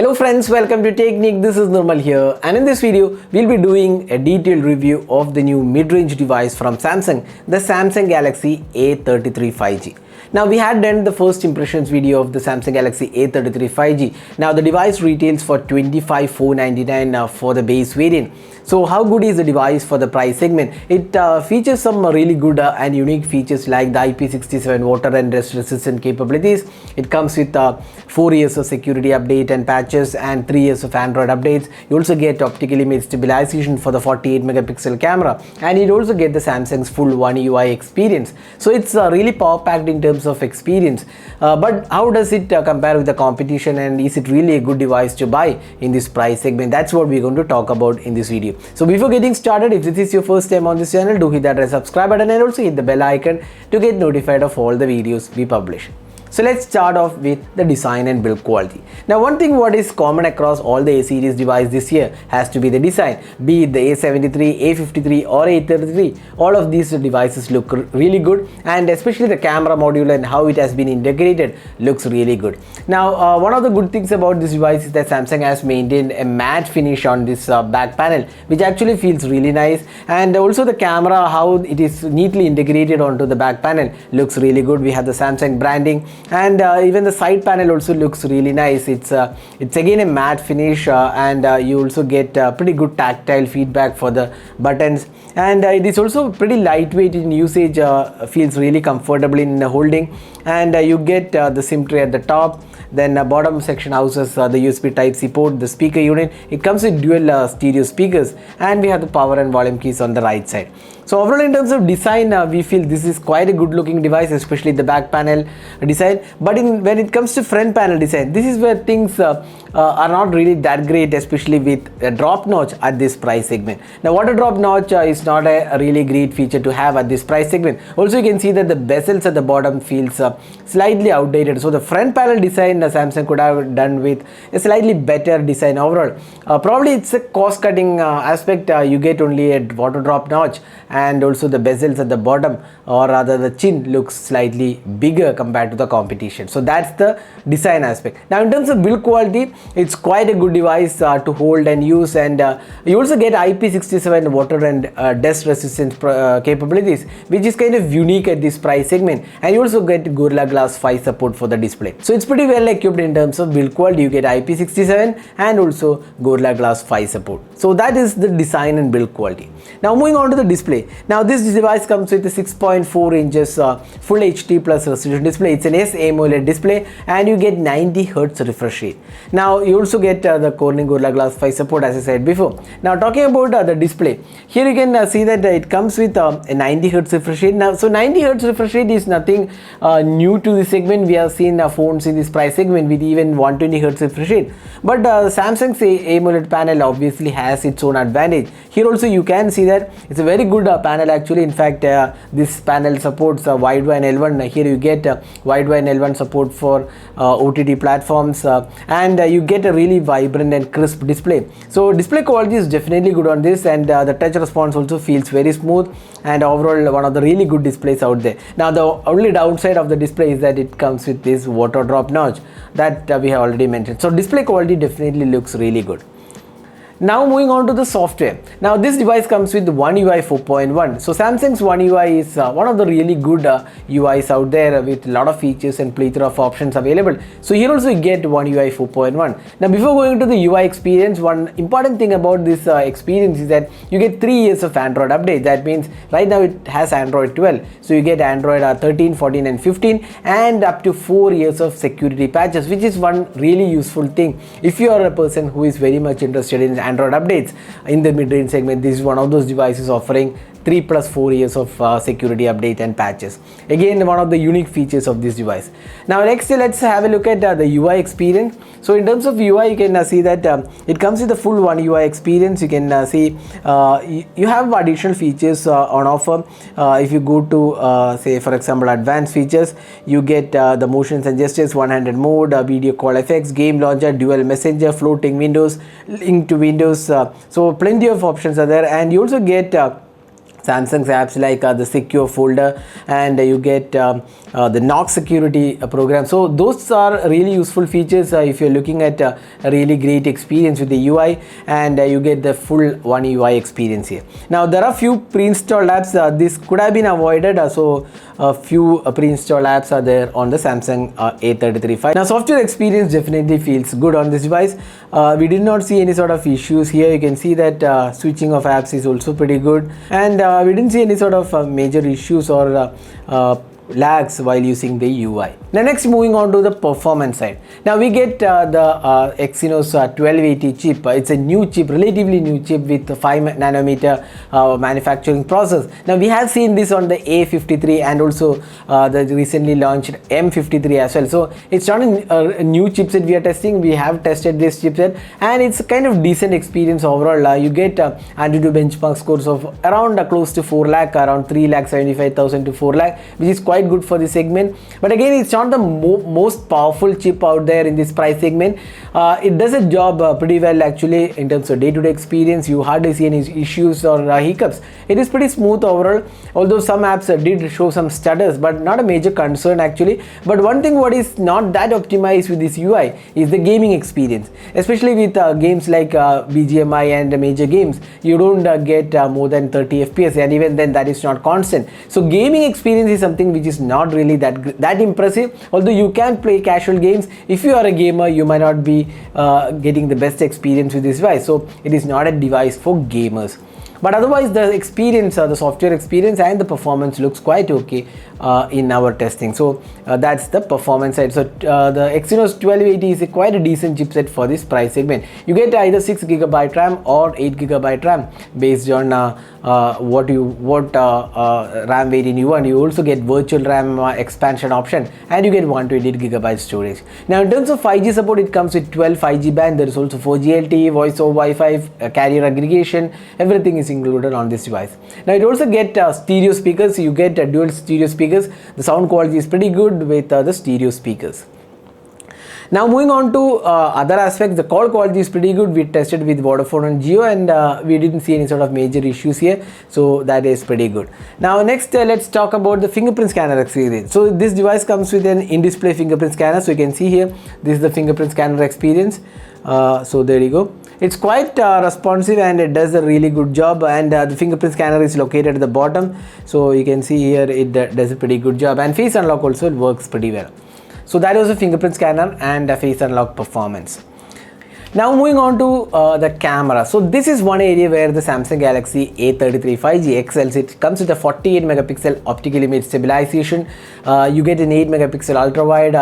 Hello friends, welcome to Technique. This is Nirmal here, and in this video we'll be doing a detailed review of the new mid-range device from Samsung, the Samsung Galaxy A33 5G. Now we had done the first impressions video of the Samsung Galaxy A33 5G. Now the device retails for $25,499 for the base variant. So how good is the device for the price segment? It features some really good and unique features like the IP67 water and dust resistant capabilities. It comes with 4 years of security update and patches and 3 years of Android updates. You also get optical image stabilization for the 48 megapixel camera, and you also get the Samsung's full One UI experience. So it's really power packed in terms of experience. But how does it compare with the competition, and is it really a good device to buy in this price segment? That's what we're going to talk about in this video. So before getting started, if this is your first time on this channel, do hit that red subscribe button and also hit the bell icon to get notified of all the videos we publish. So let's start off with the design and build quality. Now one thing what is common across all the A series devices this year has to be the design. Be it the A73, A53 or A33, all of these devices look really good, and especially the camera module and how it has been integrated looks really good. Now one of the good things about this device is that Samsung has maintained a matte finish on this back panel, which actually feels really nice, and also the camera, how it is neatly integrated onto the back panel looks really good. We have the Samsung branding, and even the side panel also looks really nice. It's again a matte finish, and you also get pretty good tactile feedback for the buttons, and it is also pretty lightweight in usage, feels really comfortable in holding, and you get the SIM tray at the top. Then bottom section houses the USB Type-C port, the speaker unit. It comes with dual stereo speakers, and we have the power and volume keys on the right side. So overall in terms of design, we feel this is quite a good looking device, especially the back panel design. But when it comes to front panel design, this is where things are not really that great, especially with a drop notch at this price segment. Now water drop notch is not a really great feature to have at this price segment. Also you can see that the bezels at the bottom feels slightly outdated. So the front panel design Samsung could have done with a slightly better design overall. Probably it's a cost cutting aspect. You get only a water drop notch, and also the bezels at the bottom, or rather the chin, looks slightly bigger compared to the competition. So that's the design aspect. Now in terms of build quality, it's quite a good device to hold and use, and you also get IP67 water and dust resistant capabilities, which is kind of unique at this price segment, and you also get Gorilla Glass 5 support for the display. So it's pretty well equipped in terms of build quality. You get IP67 and also Gorilla Glass 5 support. So that is the design and build quality. Now moving on to the display. Now this device comes with a 6.4 inches full HD plus resolution display. It's an AMOLED display, and you get 90 Hz refresh rate. Now you also get the Corning Gorilla Glass 5 support, as I said before. Now talking about the display, here you can see that it comes with a 90 Hz refresh rate. Now so 90 Hz refresh rate is nothing new to this segment. We have seen phones in this price segment with even 120 Hz refresh rate, but Samsung's AMOLED panel obviously has its own advantage. Here also you can see that it's a very good panel actually. In fact, this panel supports wideband L1. Here you get wideband L1 support for OTT platforms, and you get a really vibrant and crisp display. So display quality is definitely good on this, and the touch response also feels very smooth, and overall one of the really good displays out there. Now the only downside of the display is that it comes with this water drop notch that we have already mentioned. So display quality definitely looks really good. Now moving on to the software. Now this device comes with One UI 4.1. So Samsung's One UI is one of the really good UIs out there with a lot of features and plethora of options available. So here also you get One UI 4.1. Now before going to the UI experience, one important thing about this experience is that you get 3 years of Android update. That means right now it has Android 12. So you get Android 13, 14 and 15, and up to 4 years of security patches, which is one really useful thing. If you are a person who is very much interested in Android updates in the mid-range segment, this is one of those devices offering 3 plus 4 years of security update and patches. Again, one of the unique features of this device. Now next let's have a look at the UI experience. So in terms of UI, you can see that it comes with the full One UI experience. You can see you have additional features on offer. If you go to say for example advanced features, you get the motions and gestures, one-handed mode, video call effects, game launcher, dual messenger, floating windows, link to windows. So plenty of options are there, and you also get Samsung's apps like the secure folder, and you get the Knox security program. So those are really useful features if you're looking at a really great experience with the UI, and you get the full One UI experience here. Now there are few pre-installed apps. This could have been avoided, so a few pre-installed apps are there on the Samsung A33 5G. Now software experience definitely feels good on this device. We did not see any sort of issues here. You can see that switching of apps is also pretty good, and we didn't see any sort of major issues or lags while using the UI. Now next, moving on to the performance side. Now we get the Exynos 1280 chip. It's a new chip, relatively new chip with 5 nanometer manufacturing process. Now we have seen this on the A53 and also the recently launched M53 as well. So it's not a new chipset we are testing. We have tested this chipset and it's a kind of decent experience overall. You get AnTuTu benchmark scores of around close to 4 lakh, around 3,75,000 to 4 lakh, which is quite good for this segment. But again, it's not the most powerful chip out there in this price segment. It does a job pretty well actually in terms of day-to-day experience. You hardly see any issues or hiccups. It is pretty smooth overall, although some apps did show some stutters, but not a major concern actually. But one thing what is not that optimized with this UI is the gaming experience, especially with games like BGMI and major games. You don't get more than 30 FPS, and even then that is not constant. So gaming experience is something which is not really that impressive. Although you can play casual games, if you are a gamer you might not be getting the best experience with this device. So it is not a device for gamers. But otherwise the experience, the software experience and the performance looks quite okay in our testing. So that's the performance side. So the Exynos 1280 is quite a decent chipset for this price segment. You get either 6GB RAM or 8GB RAM based on what RAM variant you want. You also get virtual RAM expansion option, and you get 128GB storage. Now in terms of 5G support, it comes with 12 5G band. There is also 4G LTE, voice over Wi-Fi, carrier aggregation. Everything is included on this device. Now it also get stereo speakers. You get dual stereo speakers. The sound quality is pretty good with the stereo speakers. Now moving on to other aspects, the call quality is pretty good. We tested with Vodafone and Jio, and we didn't see any sort of major issues here, so that is pretty good. Now next, let's talk about the fingerprint scanner experience. So this device comes with an in-display fingerprint scanner. So you can see here, this is the fingerprint scanner experience. So there you go. It's quite responsive and it does a really good job, and the fingerprint scanner is located at the bottom. So you can see here it does a pretty good job, and face unlock also works pretty well. So that was a fingerprint scanner and a face unlock performance. Now moving on to the camera. So this is one area where the Samsung Galaxy A33 5G excels. It comes with a 48 megapixel optical image stabilization. You get an 8 megapixel ultra wide,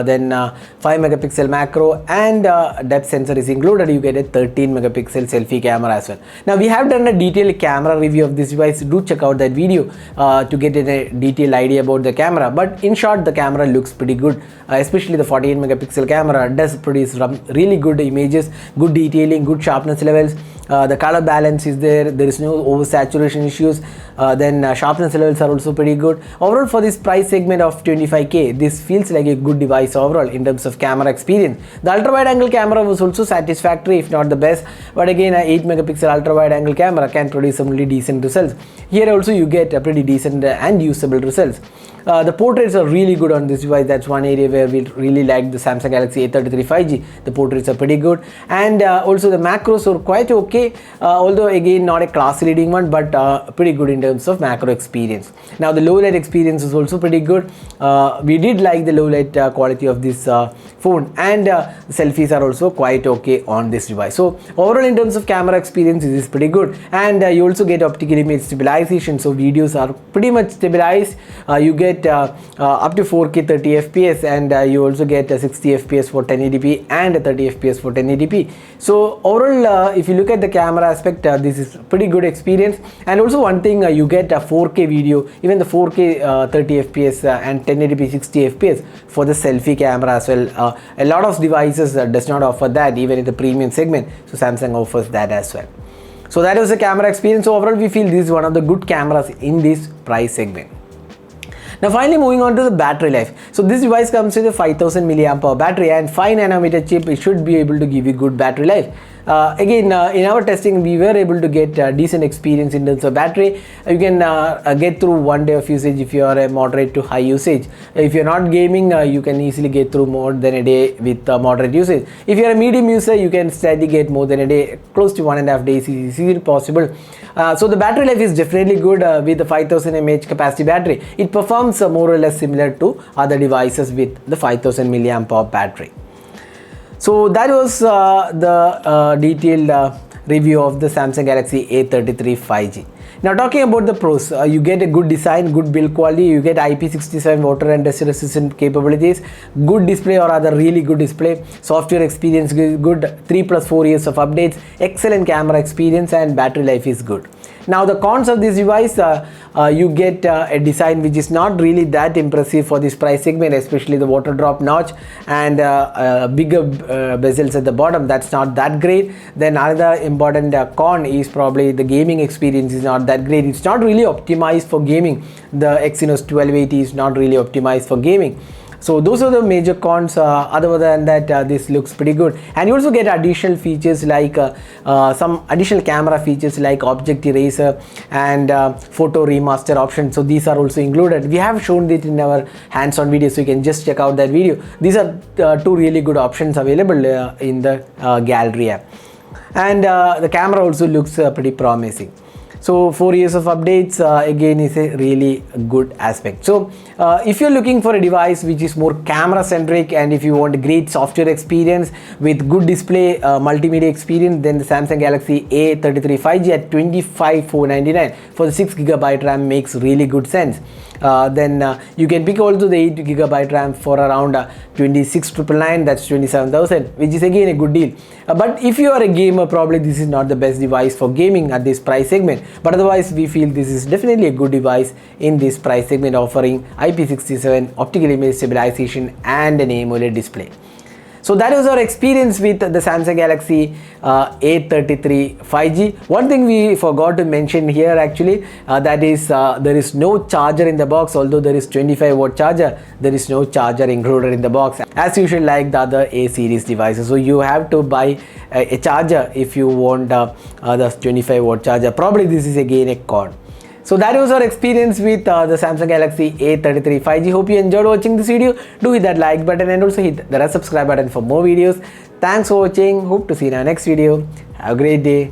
then 5 megapixel macro, and depth sensor is included. You get a 13 megapixel selfie camera as well. Now we have done a detailed camera review of this device. Do check out that video to get a detailed idea about the camera. But in short, the camera looks pretty good, especially the 48 megapixel camera does produce really good images, good detailing, good sharpness levels. The color balance is there. There is no oversaturation issues. Then sharpness levels are also pretty good. Overall, for this price segment of 25K, this feels like a good device overall in terms of camera experience. The ultra wide angle camera was also satisfactory, if not the best. But again, an 8 megapixel ultra wide angle camera can produce some really decent results. Here also you get a pretty decent and usable results. The portraits are really good on this device. That's one area where we really like the Samsung Galaxy A33 5G. The portraits are pretty good, and also the macros are quite okay, although again not a class leading one, but pretty good in terms of macro experience. Now the low light experience is also pretty good. We did like the low light quality of this phone, and the selfies are also quite okay on this device. So overall in terms of camera experience, this is pretty good, and you also get optical image stabilization. So videos are pretty much stabilized. You get up to 4K 30 FPS, and you also get 60 FPS for 1080p and 30 FPS for 1080p. So overall, if you look at the camera aspect, this is pretty good experience. And also one thing, you get a 4K video, even the 4K 30 FPS and 1080p 60 FPS for the selfie camera as well. A lot of devices does not offer that, even in the premium segment. So Samsung offers that as well. So that was the camera experience. So overall, we feel this is one of the good cameras in this price segment. Now finally, moving on to the battery life. So this device comes with a 5000 mAh battery and 5 nanometer chip. It should be able to give you good battery life. Again, in our testing, we were able to get decent experience in terms of battery. You can get through 1 day of usage if you are a moderate to high usage. If you're not gaming, you can easily get through more than a day with moderate usage. If you're a medium user, you can steadily get more than a day. Close to 1.5 days is easily possible. So the battery life is definitely good with the 5000 mAh capacity battery. It performs more or less similar to other devices with the 5000 milliamp hour battery. So that was the detailed review of the Samsung Galaxy A33 5G. Now talking about the pros, you get a good design, good build quality, you get IP67 water and dust resistant capabilities, good display or rather really good display, software experience is good, 3+4 years of updates, excellent camera experience and battery life is good. Now the cons of this device, you get a design which is not really that impressive for this price segment, especially the water drop notch and bigger bezels at the bottom. That's not that great. Then another important con is probably the gaming experience is not that great. It's not really optimized for gaming. The Exynos 1280 is not really optimized for gaming. So those are the major cons. Other than that, this looks pretty good, and you also get additional features like some additional camera features like object eraser and photo remaster option. So these are also included. We have shown it in our hands-on video, so you can just check out that video. These are two really good options available in the gallery app, and the camera also looks pretty promising. So 4 years of updates again is a really good aspect. So if you're looking for a device which is more camera centric and if you want a great software experience with good display, multimedia experience, then the Samsung Galaxy A33 5G at 25,499 for the 6GB RAM makes really good sense. Then you can pick also the 8GB RAM for around 26,999, that's 27,000, which is again a good deal. But if you are a gamer, probably this is not the best device for gaming at this price segment. But otherwise, we feel this is definitely a good device in this price segment, offering IP67, optical image stabilization, and an AMOLED display. So that was our experience with the Samsung Galaxy A33 5G. One thing we forgot to mention here actually, that is there is no charger in the box. Although there is 25-watt charger, there is no charger included in the box, as usual like the other A series devices. So you have to buy a charger if you want the 25-watt charger. Probably this is again a con. So that was our experience with the Samsung Galaxy A33 5G. Hope you enjoyed watching this video. Do hit that like button and also hit the subscribe button for more videos. Thanks for watching. Hope to see you in our next video. Have a great day.